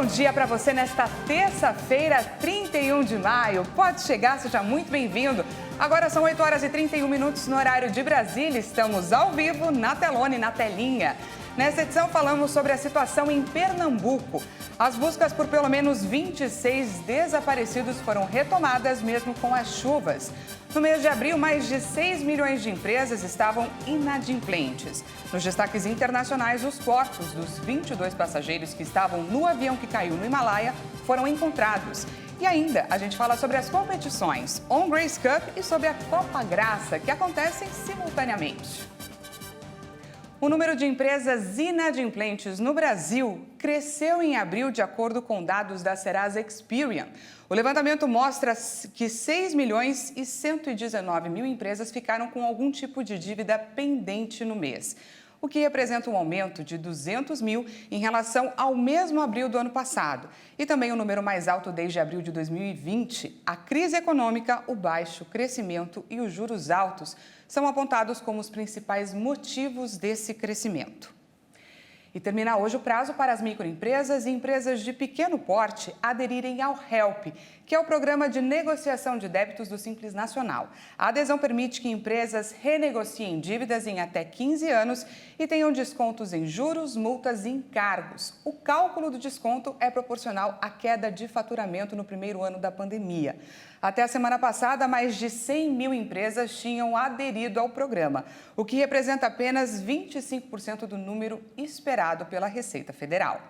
bom dia para você nesta terça-feira, 31 de maio. Pode chegar, seja muito bem-vindo. Agora são 8 horas e 31 minutos no horário de Brasília. Estamos ao vivo na telona e na telinha. Nesta edição falamos sobre a situação em Pernambuco. As buscas por pelo menos 26 desaparecidos foram retomadas mesmo com as chuvas. No mês de abril, mais de 6 milhões de empresas estavam inadimplentes. Nos destaques internacionais, os corpos dos 22 passageiros que estavam no avião que caiu no Himalaia foram encontrados. E ainda, a gente fala sobre as competições On Grace Cup e sobre a Copa Graça, que acontecem simultaneamente. O número de empresas inadimplentes no Brasil cresceu em abril, de acordo com dados da Serasa Experian. O levantamento mostra que 6 milhões e 119 mil empresas ficaram com algum tipo de dívida pendente no mês, o que representa um aumento de 200 mil em relação ao mesmo abril do ano passado. E também o número mais alto desde abril de 2020. A crise econômica, o baixo crescimento e os juros altos são apontados como os principais motivos desse crescimento. E termina hoje o prazo para as microempresas e empresas de pequeno porte aderirem ao HELP, que é o programa de negociação de débitos do Simples Nacional. A adesão permite que empresas renegociem dívidas em até 15 anos e tenham descontos em juros, multas e encargos. O cálculo do desconto é proporcional à queda de faturamento no primeiro ano da pandemia. Até a semana passada, mais de 100 mil empresas tinham aderido ao programa, o que representa apenas 25% do número esperado pela Receita Federal.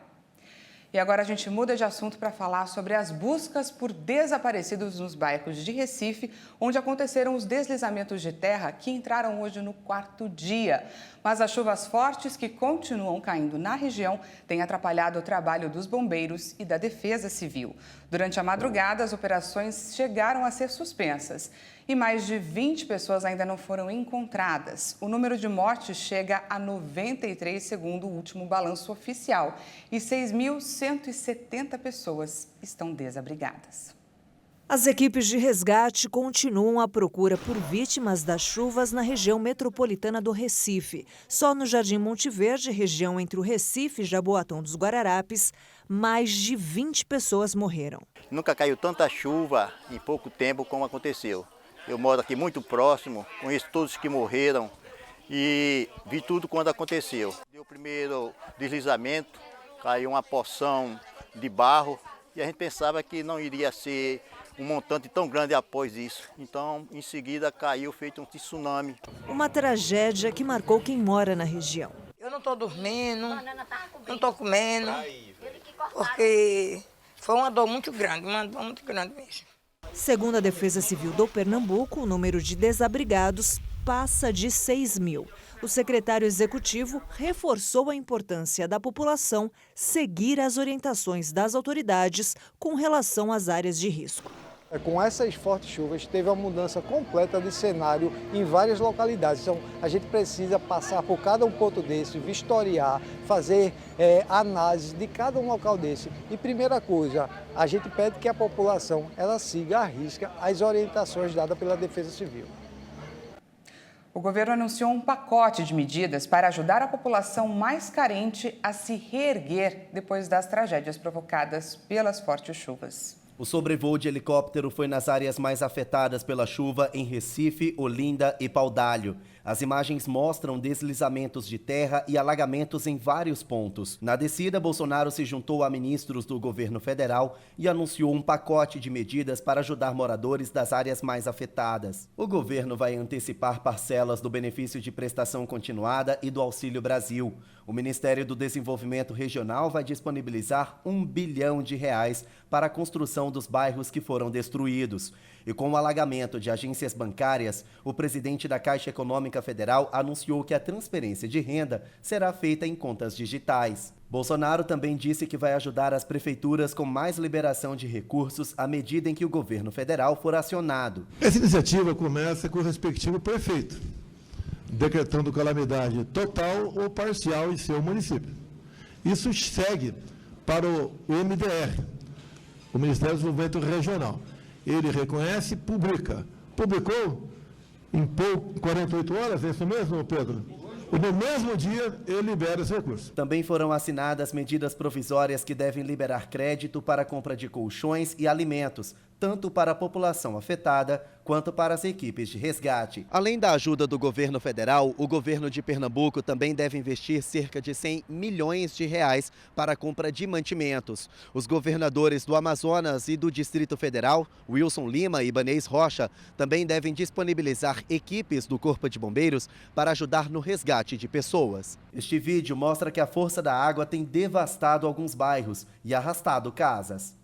E agora a gente muda de assunto para falar sobre as buscas por desaparecidos nos bairros de Recife, onde aconteceram os deslizamentos de terra que entraram hoje no 4º dia. Mas as chuvas fortes que continuam caindo na região têm atrapalhado o trabalho dos bombeiros e da Defesa Civil. Durante a madrugada, as operações chegaram a ser suspensas e mais de 20 pessoas ainda não foram encontradas. O número de mortes chega a 93, segundo o último balanço oficial, e 6.170 pessoas estão desabrigadas. As equipes de resgate continuam a procura por vítimas das chuvas na região metropolitana do Recife. Só no Jardim Monte Verde, região entre o Recife e Jaboatão dos Guararapes, mais de 20 pessoas morreram. Nunca caiu tanta chuva em pouco tempo como aconteceu. Eu moro aqui muito próximo, conheço todos que morreram e vi tudo quando aconteceu. Deu o primeiro deslizamento, caiu uma porção de barro e a gente pensava que não iria ser um montante tão grande após isso. Então, em seguida, caiu feito um tsunami. Uma tragédia que marcou quem mora na região. Eu não estou dormindo, não estou comendo, porque foi uma dor muito grande mesmo. Segundo a Defesa Civil do Pernambuco, o número de desabrigados passa de 6 mil. O secretário executivo reforçou a importância da população seguir as orientações das autoridades com relação às áreas de risco. Com essas fortes chuvas, teve uma mudança completa de cenário em várias localidades. Então, a gente precisa passar por cada um ponto desse, vistoriar, fazer análise de cada um local desse. E primeira coisa, a gente pede que a população ela siga à risca as orientações dadas pela Defesa Civil. O governo anunciou um pacote de medidas para ajudar a população mais carente a se reerguer depois das tragédias provocadas pelas fortes chuvas. O sobrevoo de helicóptero foi nas áreas mais afetadas pela chuva em Recife, Olinda e Paudalho. As imagens mostram deslizamentos de terra e alagamentos em vários pontos. Na descida, Bolsonaro se juntou a ministros do governo federal e anunciou um pacote de medidas para ajudar moradores das áreas mais afetadas. O governo vai antecipar parcelas do benefício de prestação continuada e do Auxílio Brasil. O Ministério do Desenvolvimento Regional vai disponibilizar R$1 bilhão para a construção dos bairros que foram destruídos. E com o alagamento de agências bancárias, o presidente da Caixa Econômica Federal anunciou que a transferência de renda será feita em contas digitais. Bolsonaro também disse que vai ajudar as prefeituras com mais liberação de recursos à medida em que o governo federal for acionado. Essa iniciativa começa com o respectivo prefeito, decretando calamidade total ou parcial em seu município. Isso segue para o MDR, o Ministério do Desenvolvimento Regional. Ele reconhece e publica. Publicou em 48 horas, é isso mesmo, Pedro? no mesmo dia ele libera esse recurso. Também foram assinadas medidas provisórias que devem liberar crédito para a compra de colchões e alimentos, tanto para a população afetada quanto para as equipes de resgate. Além da ajuda do governo federal, o governo de Pernambuco também deve investir cerca de 100 milhões de reais para a compra de mantimentos. Os governadores do Amazonas e do Distrito Federal, Wilson Lima e Ibanez Rocha, também devem disponibilizar equipes do Corpo de Bombeiros para ajudar no resgate de pessoas. Este vídeo mostra que a força da água tem devastado alguns bairros e arrastado casas.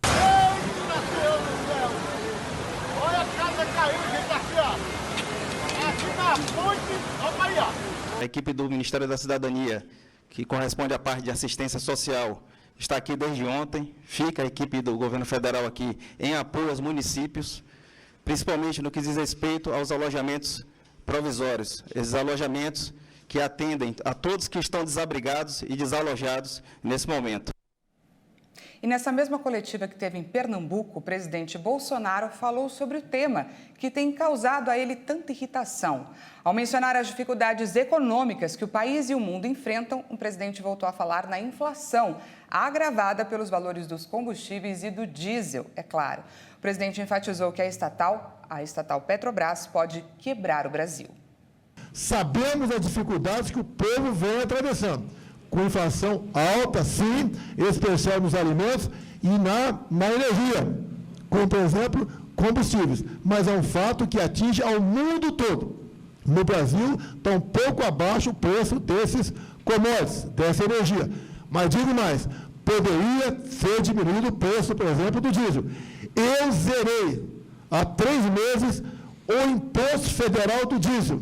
Olha a casa caiu, gente, aqui, ó. Aqui na ponte, olha aí, ó. A equipe do Ministério da Cidadania, que corresponde à parte de assistência social, está aqui desde ontem. Fica a equipe do governo federal aqui em apoio aos municípios, principalmente no que diz respeito aos alojamentos provisórios. Esses alojamentos que atendem a todos que estão desabrigados e desalojados nesse momento. E nessa mesma coletiva que teve em Pernambuco, o presidente Bolsonaro falou sobre o tema que tem causado a ele tanta irritação. Ao mencionar as dificuldades econômicas que o país e o mundo enfrentam, o presidente voltou a falar na inflação, agravada pelos valores dos combustíveis e do diesel, é claro. O presidente enfatizou que a estatal Petrobras pode quebrar o Brasil. Sabemos as dificuldades que o povo vem atravessando, com inflação alta, sim, especial nos alimentos e na energia, como, por exemplo, combustíveis. Mas é um fato que atinge ao mundo todo. No Brasil, está um pouco abaixo o preço desses commodities, dessa energia. Mas digo mais, poderia ser diminuído o preço, por exemplo, do diesel. Eu zerei há 3 meses o imposto federal do diesel.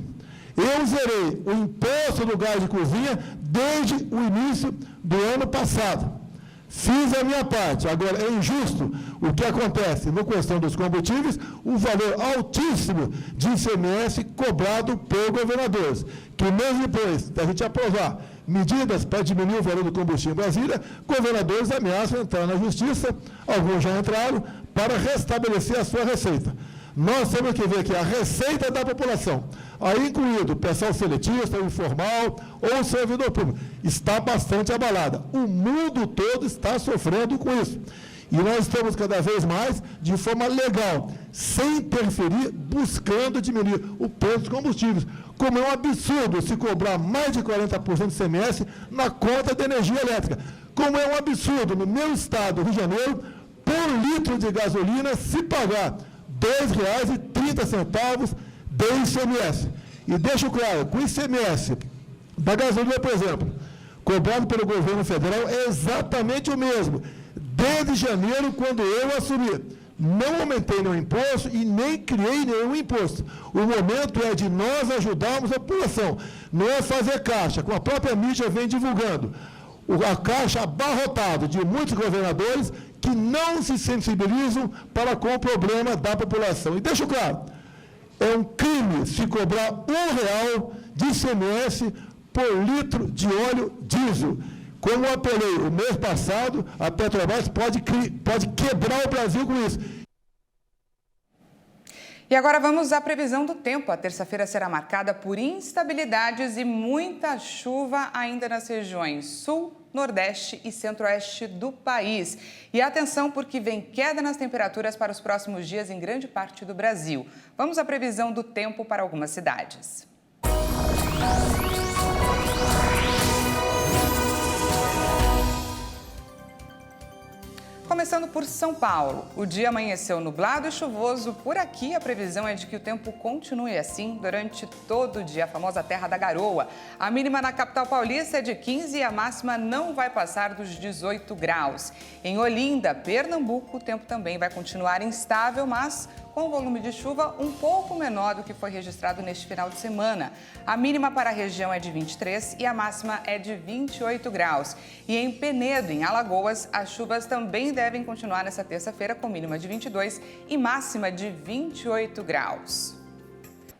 Eu zerei o imposto do gás de cozinha desde o início do ano passado. Fiz a minha parte. Agora, é injusto o que acontece na questão dos combustíveis, um valor altíssimo de ICMS cobrado por governadores, que mesmo depois da gente aprovar medidas para diminuir o valor do combustível em Brasília, governadores ameaçam entrar na justiça, alguns já entraram, para restabelecer a sua receita. Nós temos que ver que a receita da população, aí incluído o pessoal seletista, o informal ou o servidor público, está bastante abalada. O mundo todo está sofrendo com isso. E nós estamos cada vez mais, de forma legal, sem interferir, buscando diminuir o preço dos combustíveis. Como é um absurdo se cobrar mais de 40% de ICMS na conta de energia elétrica. Como é um absurdo, no meu estado, Rio de Janeiro, por litro de gasolina, se pagar R$ 2,30 de ICMS. E deixo claro, com o ICMS da gasolina, por exemplo, cobrado pelo governo federal, é exatamente o mesmo. Desde janeiro, quando eu assumi, não aumentei nenhum imposto e nem criei nenhum imposto. O momento é de nós ajudarmos a população, não é fazer caixa, como a própria mídia vem divulgando. A caixa abarrotada de muitos governadores que não se sensibilizam para com o problema da população. E deixo claro, é um crime se cobrar R$ 1 de ICMS por litro de óleo diesel. Como eu apelei o mês passado, a Petrobras pode quebrar o Brasil com isso. E agora vamos à previsão do tempo. A terça-feira será marcada por instabilidades e muita chuva ainda nas regiões sul, nordeste e centro-oeste do país. E atenção, porque vem queda nas temperaturas para os próximos dias em grande parte do Brasil. Vamos à previsão do tempo para algumas cidades. Começando por São Paulo, o dia amanheceu nublado e chuvoso. Por aqui, a previsão é de que o tempo continue assim durante todo o dia, a famosa terra da garoa. A mínima na capital paulista é de 15 e a máxima não vai passar dos 18 graus. Em Olinda, Pernambuco, o tempo também vai continuar instável, mas com volume de chuva um pouco menor do que foi registrado neste final de semana. A mínima para a região é de 23 e a máxima é de 28 graus. E em Penedo, em Alagoas, as chuvas também devem continuar nesta terça-feira com mínima de 22 e máxima de 28 graus.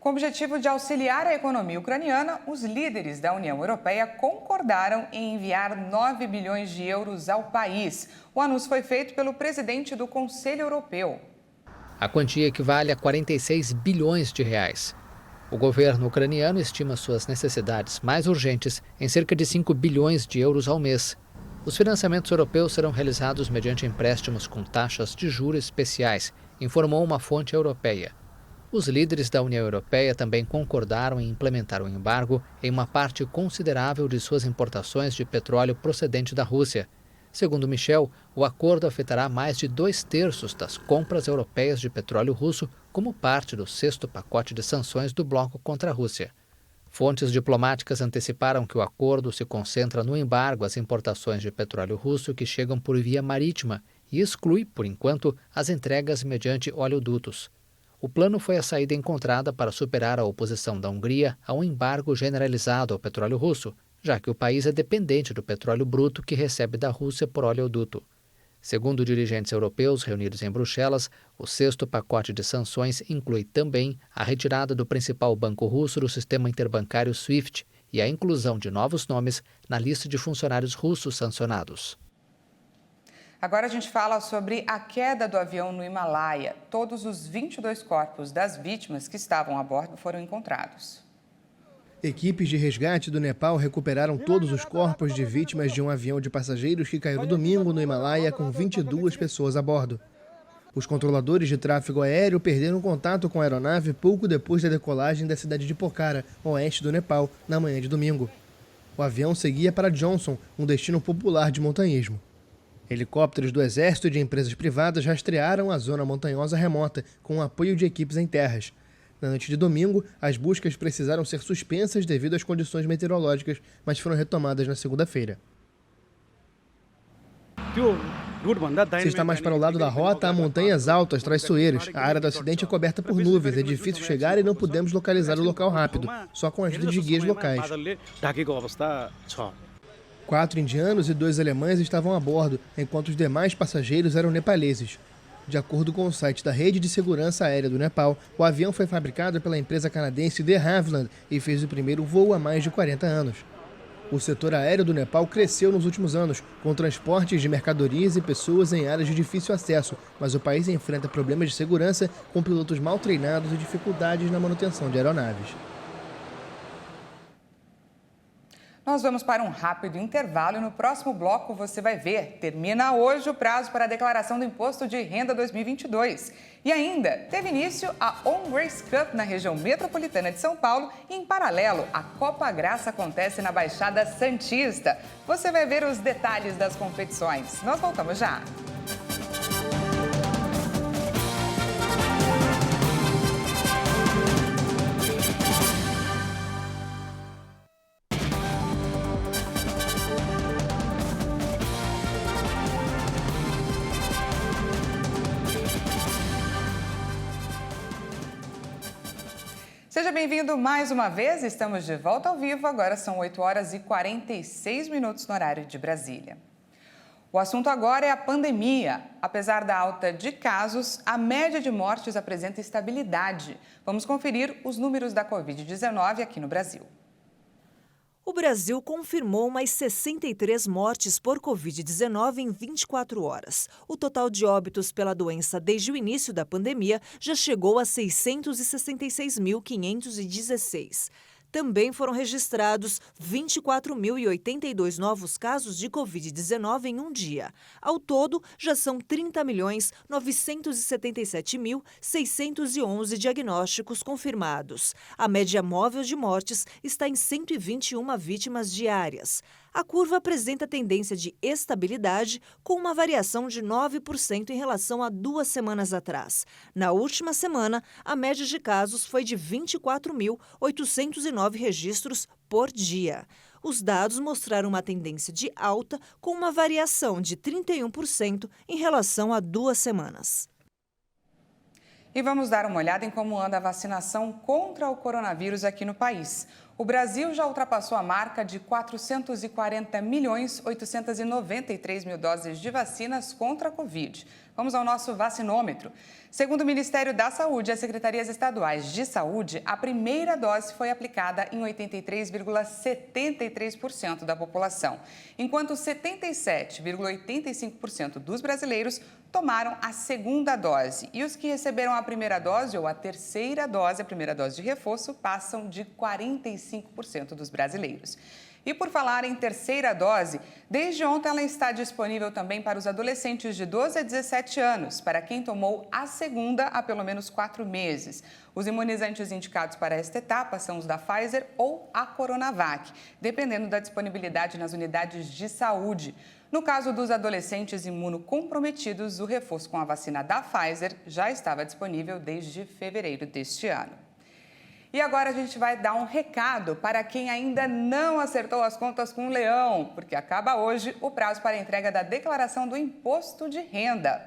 Com o objetivo de auxiliar a economia ucraniana, os líderes da União Europeia concordaram em enviar 9 bilhões de euros ao país. O anúncio foi feito pelo presidente do Conselho Europeu. A quantia equivale a 46 bilhões de reais. O governo ucraniano estima suas necessidades mais urgentes em cerca de 5 bilhões de euros ao mês. Os financiamentos europeus serão realizados mediante empréstimos com taxas de juros especiais, informou uma fonte europeia. Os líderes da União Europeia também concordaram em implementar o embargo em uma parte considerável de suas importações de petróleo procedente da Rússia. Segundo Michel, o acordo afetará mais de 2/3 das compras europeias de petróleo russo como parte do 6º pacote de sanções do bloco contra a Rússia. Fontes diplomáticas anteciparam que o acordo se concentra no embargo às importações de petróleo russo que chegam por via marítima e exclui, por enquanto, as entregas mediante oleodutos. O plano foi a saída encontrada para superar a oposição da Hungria a um embargo generalizado ao petróleo russo, já que o país é dependente do petróleo bruto que recebe da Rússia por oleoduto. Segundo dirigentes europeus reunidos em Bruxelas, o 6º pacote de sanções inclui também a retirada do principal banco russo do sistema interbancário SWIFT e a inclusão de novos nomes na lista de funcionários russos sancionados. Agora a gente fala sobre a queda do avião no Himalaia. Todos os 22 corpos das vítimas que estavam a bordo foram encontrados. Equipes de resgate do Nepal recuperaram todos os corpos de vítimas de um avião de passageiros que caiu domingo no Himalaia com 22 pessoas a bordo. Os controladores de tráfego aéreo perderam contato com a aeronave pouco depois da decolagem da cidade de Pokhara, oeste do Nepal, na manhã de domingo. O avião seguia para Johnson, um destino popular de montanhismo. Helicópteros do Exército e de empresas privadas rastrearam a zona montanhosa remota, com o apoio de equipes em terras. Na noite de domingo, as buscas precisaram ser suspensas devido às condições meteorológicas, mas foram retomadas na segunda-feira. Se está mais para o lado da rota, há montanhas altas traiçoeiras. A área do acidente é coberta por nuvens, é difícil chegar e não podemos localizar o local rápido, só com a ajuda de guias locais. 4 indianos e 2 alemães estavam a bordo, enquanto os demais passageiros eram nepaleses. De acordo com o site da Rede de Segurança Aérea do Nepal, o avião foi fabricado pela empresa canadense de Havilland e fez o primeiro voo há mais de 40 anos. O setor aéreo do Nepal cresceu nos últimos anos, com transportes de mercadorias e pessoas em áreas de difícil acesso, mas o país enfrenta problemas de segurança com pilotos mal treinados e dificuldades na manutenção de aeronaves. Nós vamos para um rápido intervalo e no próximo bloco você vai ver. Termina hoje o prazo para a declaração do Imposto de Renda 2022. E ainda teve início a On Grace Cup na região metropolitana de São Paulo e, em paralelo, a Copa Graça acontece na Baixada Santista. Você vai ver os detalhes das competições. Nós voltamos já. Seja bem-vindo mais uma vez, estamos de volta ao vivo, agora são 8 horas e 46 minutos no horário de Brasília. O assunto agora é a pandemia. Apesar da alta de casos, a média de mortes apresenta estabilidade. Vamos conferir os números da Covid-19 aqui no Brasil. O Brasil confirmou mais 63 mortes por Covid-19 em 24 horas. O total de óbitos pela doença desde o início da pandemia já chegou a 666.516. Também foram registrados 24.082 novos casos de Covid-19 em um dia. Ao todo, já são 30.977.611 diagnósticos confirmados. A média móvel de mortes está em 121 vítimas diárias. A curva apresenta tendência de estabilidade, com uma variação de 9% em relação a 2 semanas atrás. Na última semana, a média de casos foi de 24.809 registros por dia. Os dados mostraram uma tendência de alta, com uma variação de 31% em relação a 2 semanas. E vamos dar uma olhada em como anda a vacinação contra o coronavírus aqui no país. O Brasil já ultrapassou a marca de 440.893.000 doses de vacinas contra a Covid. Vamos ao nosso vacinômetro. Segundo o Ministério da Saúde e as secretarias estaduais de saúde, a primeira dose foi aplicada em 83,73% da população, enquanto 77,85% dos brasileiros tomaram a segunda dose. E os que receberam a primeira dose ou a terceira dose, a primeira dose de reforço, passam de 45% dos brasileiros. E por falar em terceira dose, desde ontem ela está disponível também para os adolescentes de 12 a 17 anos, para quem tomou a segunda há pelo menos 4 meses. Os imunizantes indicados para esta etapa são os da Pfizer ou a Coronavac, dependendo da disponibilidade nas unidades de saúde. No caso dos adolescentes imunocomprometidos, o reforço com a vacina da Pfizer já estava disponível desde fevereiro deste ano. E agora a gente vai dar um recado para quem ainda não acertou as contas com o Leão, porque acaba hoje o prazo para a entrega da declaração do imposto de renda.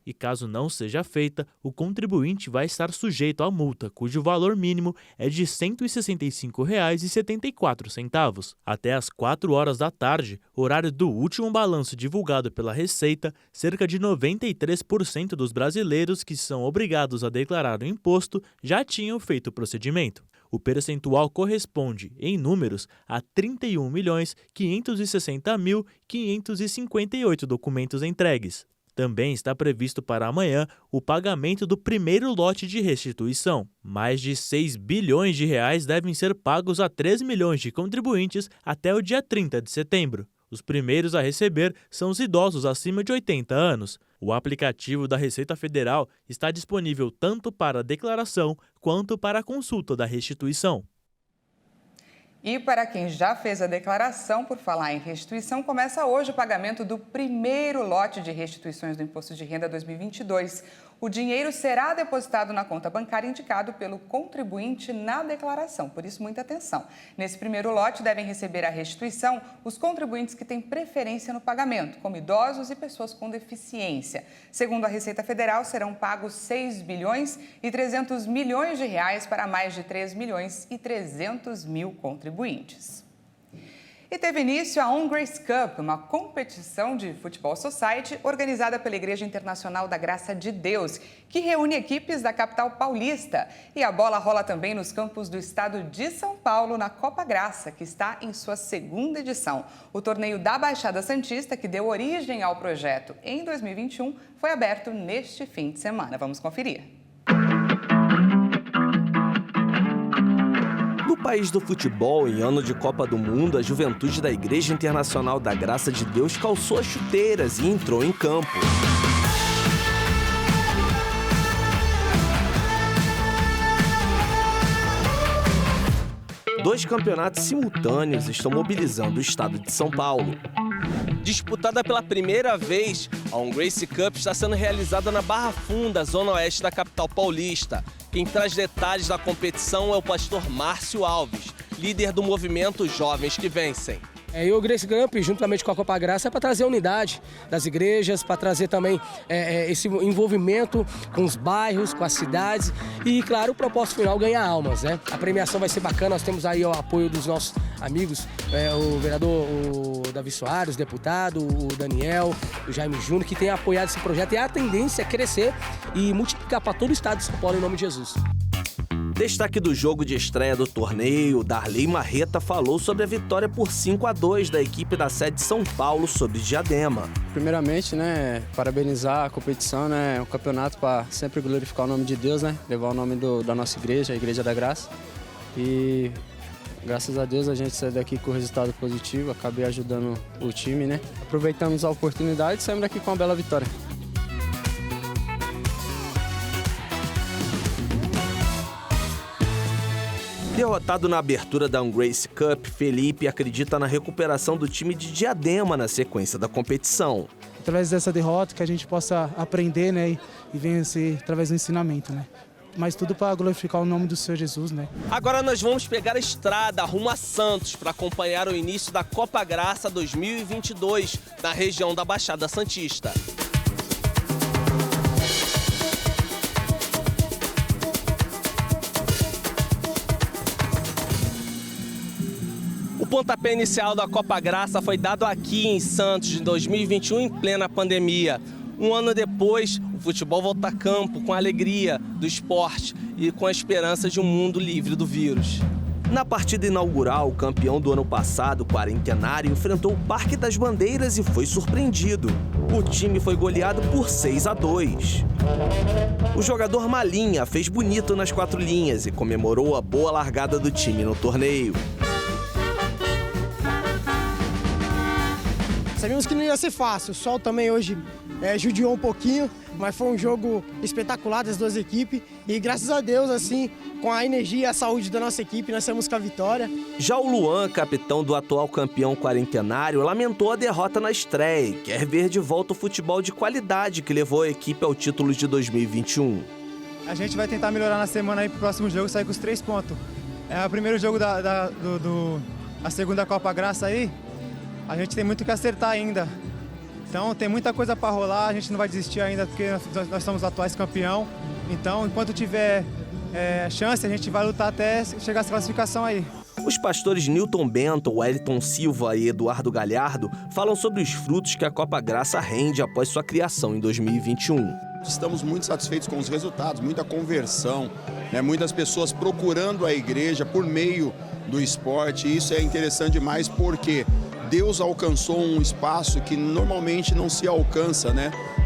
E caso não seja feita, o contribuinte vai estar sujeito à multa, cujo valor mínimo é de R$ 165,74. Até às 4 horas da tarde, horário do último balanço divulgado pela Receita, cerca de 93% dos brasileiros que são obrigados a declarar o imposto já tinham feito o procedimento. O percentual corresponde, em números, a 31.560.558 documentos entregues. Também está previsto para amanhã o pagamento do primeiro lote de restituição. Mais de R$ 6 bilhões devem ser pagos a 3 milhões de contribuintes até o dia 30 de setembro. Os primeiros a receber são os idosos acima de 80 anos. O aplicativo da Receita Federal está disponível tanto para a declaração quanto para a consulta da restituição. E para quem já fez a declaração, por falar em restituição, começa hoje o pagamento do primeiro lote de restituições do Imposto de Renda 2022. O dinheiro será depositado na conta bancária indicado pelo contribuinte na declaração, por isso muita atenção. Nesse primeiro lote devem receber a restituição os contribuintes que têm preferência no pagamento, como idosos e pessoas com deficiência. Segundo a Receita Federal, serão pagos R$ 6 bilhões e 300 milhões de reais para mais de 3 milhões e 300 mil contribuintes. E teve início a On Grace Cup, uma competição de futebol society organizada pela Igreja Internacional da Graça de Deus, que reúne equipes da capital paulista. E a bola rola também nos campos do estado de São Paulo, na Copa Graça, que está em sua segunda edição. O torneio da Baixada Santista, que deu origem ao projeto em 2021, foi aberto neste fim de semana. Vamos conferir. No país do futebol, em ano de Copa do Mundo, a juventude da Igreja Internacional da Graça de Deus calçou as chuteiras e entrou em campo. Dois campeonatos simultâneos estão mobilizando o estado de São Paulo. Disputada pela primeira vez, a On Grace Cup está sendo realizada na Barra Funda, zona oeste da capital paulista. Quem traz detalhes da competição é o pastor Márcio Alves, líder do movimento Jovens que Vencem. E o Grace Cup, juntamente com a Copa Graça, é para trazer a unidade das igrejas, para trazer também esse envolvimento com os bairros, com as cidades e, claro, o propósito final ganhar almas, né? A premiação vai ser bacana, nós temos aí o apoio dos nossos amigos, o vereador Davi Soares, o deputado, o Daniel, o Jaime Júnior, que tem apoiado esse projeto e a tendência é crescer e multiplicar para todo o estado de São Paulo, em nome de Jesus. Destaque do jogo de estreia do torneio, Darley Marreta falou sobre a vitória por 5-2 da equipe da sede São Paulo sobre Diadema. Primeiramente, parabenizar a competição, o campeonato para sempre glorificar o nome de Deus, levar o nome da nossa igreja, a Igreja da Graça. E graças a Deus a gente saiu daqui com resultado positivo, acabei ajudando o time, Aproveitamos a oportunidade e saímos daqui com uma bela vitória. Derrotado na abertura da On Grace Cup, Felipe acredita na recuperação do time de Diadema na sequência da competição. Através dessa derrota que a gente possa aprender e vencer através do ensinamento. Mas tudo para glorificar o nome do Senhor Jesus, Agora nós vamos pegar a estrada rumo a Santos para acompanhar o início da Copa Graça 2022 na região da Baixada Santista. pontapé inicial da Copa Graça foi dado aqui em Santos, em 2021, em plena pandemia. Um ano depois, o futebol volta a campo com a alegria do esporte e com a esperança de um mundo livre do vírus. Na partida inaugural, o campeão do ano passado, o Quarentenário, enfrentou o Parque das Bandeiras e foi surpreendido. O time foi goleado por 6-2. O jogador Malinha fez bonito nas 4 linhas e comemorou a boa largada do time no torneio. Sabíamos que não ia ser fácil, o sol também hoje judiou um pouquinho, mas foi um jogo espetacular das duas equipes e graças a Deus, assim, com a energia e a saúde da nossa equipe, nós saímos com a vitória. Já o Luan, capitão do atual campeão Quarentenário, lamentou a derrota na estreia e quer ver de volta o futebol de qualidade que levou a equipe ao título de 2021. A gente vai tentar melhorar na semana aí pro próximo jogo e sair com os 3 pontos. É o primeiro jogo a segunda Copa Graça aí, a gente tem muito que acertar ainda. Então tem muita coisa para rolar, a gente não vai desistir ainda porque nós somos atuais campeão. Então enquanto tiver chance, a gente vai lutar até chegar a essa classificação aí. Os pastores Newton Bento, Wellington Silva e Eduardo Galhardo falam sobre os frutos que a Copa Graça rende após sua criação em 2021. Estamos muito satisfeitos com os resultados, muita conversão, muitas pessoas procurando a igreja por meio do esporte. Isso é interessante demais porque Deus alcançou um espaço que normalmente não se alcança,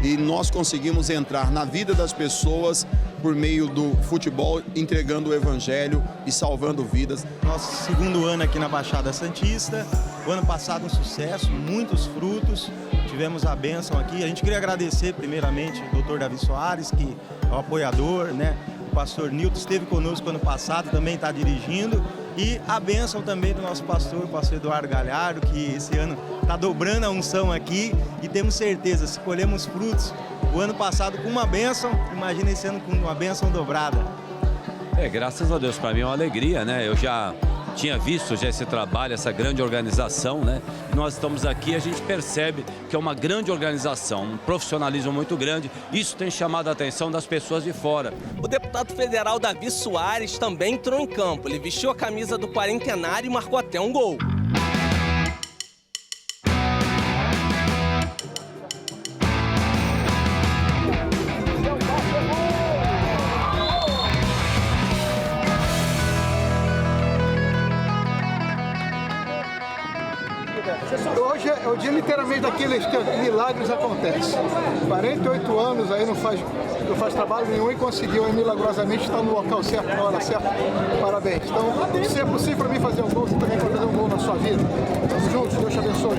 E nós conseguimos entrar na vida das pessoas por meio do futebol, entregando o evangelho e salvando vidas. Nosso segundo ano aqui na Baixada Santista, o ano passado um sucesso, muitos frutos, tivemos a bênção aqui. A gente queria agradecer primeiramente o Dr. Davi Soares, que é o apoiador, O pastor Nilton esteve conosco ano passado, também está dirigindo. E a bênção também do nosso pastor, o pastor Eduardo Galhardo, que esse ano está dobrando a unção aqui e temos certeza, se colhemos frutos o ano passado com uma bênção, imagina esse ano com uma bênção dobrada. Graças a Deus, para mim é uma alegria, Eu já tinha visto esse trabalho, essa grande organização, E nós estamos aqui, a gente percebe que é uma grande organização, um profissionalismo muito grande. Isso tem chamado a atenção das pessoas de fora. O deputado federal Davi Soares também entrou em campo. Ele vestiu a camisa do Quarentenário e marcou até um gol. Hoje é o dia literalmente daqueles que milagres acontecem. 48 anos aí não faz trabalho nenhum e conseguiu milagrosamente estar no local certo, na hora certa. Parabéns. Então, se é possível para mim fazer um gol, você também pode fazer um gol na sua vida. Estamos juntos, Deus te abençoe.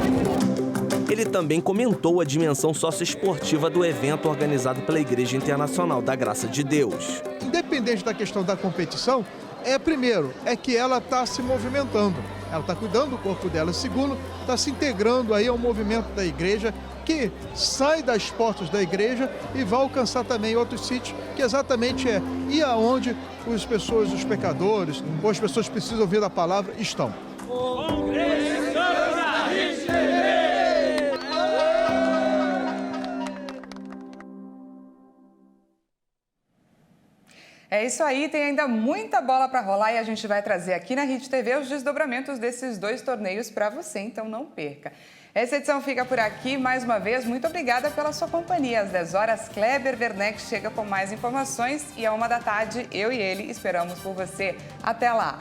Ele também comentou a dimensão socioesportiva do evento organizado pela Igreja Internacional da Graça de Deus. Independente da questão da competição, primeiro, que ela está se movimentando. Ela está cuidando do corpo dela. Segundo, está se integrando aí ao movimento da igreja, que sai das portas da igreja e vai alcançar também outros sítios, que exatamente ir aonde as pessoas, os pecadores, ou as pessoas que precisam ouvir a palavra, estão. É isso aí, tem ainda muita bola para rolar e a gente vai trazer aqui na Hit TV os desdobramentos desses 2 torneios para você, então não perca. Essa edição fica por aqui, mais uma vez, muito obrigada pela sua companhia. Às 10 horas, Kleber Werneck chega com mais informações e à 1 da tarde, eu e ele esperamos por você. Até lá!